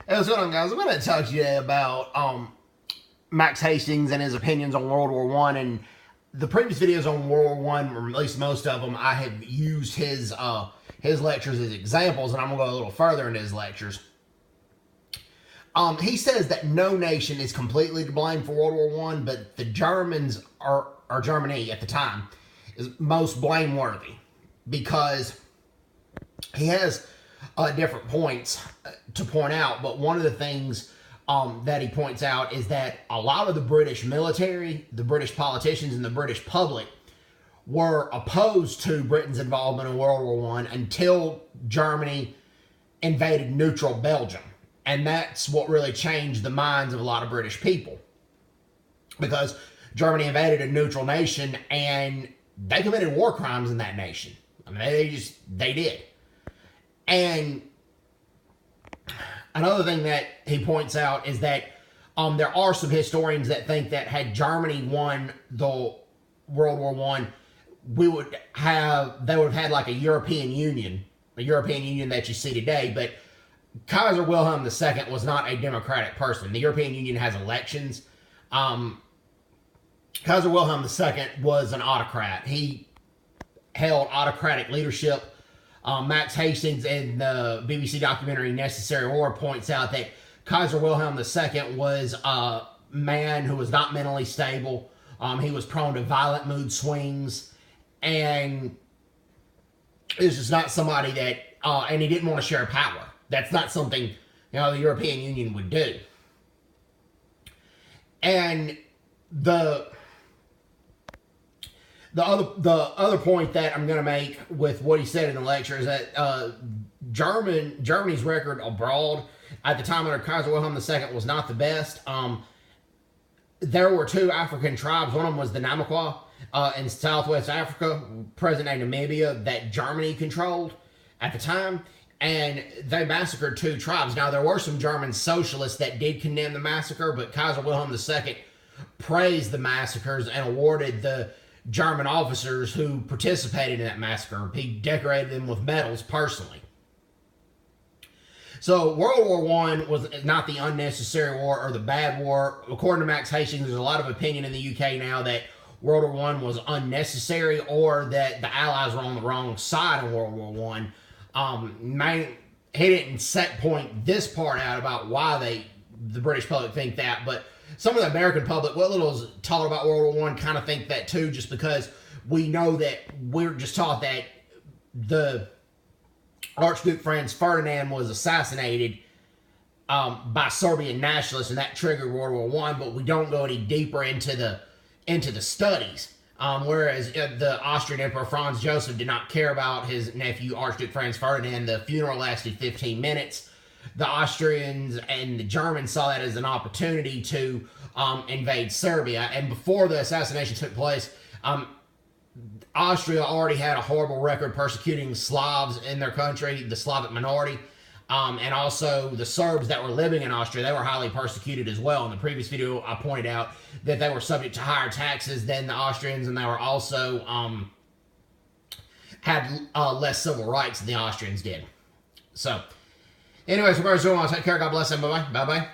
Hey, what's going on, guys? I'm going to talk to you about Max Hastings and his opinions on World War One. And the previous videos on World War One, or at least most of them, I have used his lectures as examples, and I'm going to go a little further into his lectures. He says that no nation is completely to blame for World War One, but the Germans or Germany at the time is most blameworthy because he has different points to point out, but one of the things that he points out is that a lot of the British military, the British politicians, and the British public were opposed to Britain's involvement in World War One until Germany invaded neutral Belgium. And that's what really changed the minds of a lot of British people. Because Germany invaded a neutral nation and they committed war crimes in that nation. I mean, they did. And another thing that he points out is that there are some historians that think that had Germany won the World War One, they would have had like a European Union that you see today. But Kaiser Wilhelm II was not a democratic person. The European Union has elections. Kaiser Wilhelm II was an autocrat. He held autocratic leadership. Max Hastings in the BBC documentary Necessary War points out that Kaiser Wilhelm II was a man who was not mentally stable. He was prone to violent mood swings, and this is not somebody that, and he didn't want to share power. That's not something, the European Union would do. And the other point that I'm going to make with what he said in the lecture is that Germany's record abroad at the time under Kaiser Wilhelm II was not the best. There were two African tribes. One of them was the Namaqua in Southwest Africa, present-day Namibia, that Germany controlled at the time. And they massacred two tribes. Now, there were some German socialists that did condemn the massacre, but Kaiser Wilhelm II praised the massacres and awarded the German officers who participated in that massacre. He decorated them with medals personally. So World War I was not the unnecessary war or the bad war. According to Max Hastings, there's a lot of opinion in the UK now that World War I was unnecessary or that the Allies were on the wrong side of World War I. He didn't set point this part out about why the British public think that, but some of the American public, what little is taught about World War I, kind of think that too, just because we know that we're just taught that the Archduke Franz Ferdinand was assassinated by Serbian nationalists, and that triggered World War I, but we don't go any deeper into the studies. Whereas the Austrian Emperor Franz Joseph did not care about his nephew Archduke Franz Ferdinand. The funeral lasted 15 minutes. The Austrians and the Germans saw that as an opportunity to invade Serbia. And before the assassination took place, Austria already had a horrible record persecuting Slavs in their country, the Slavic minority. And also the Serbs that were living in Austria, they were highly persecuted as well. In the previous video, I pointed out that they were subject to higher taxes than the Austrians, and they were also had less civil rights than the Austrians did. So, anyways, we're going to take care. God bless them. Bye-bye. Bye-bye.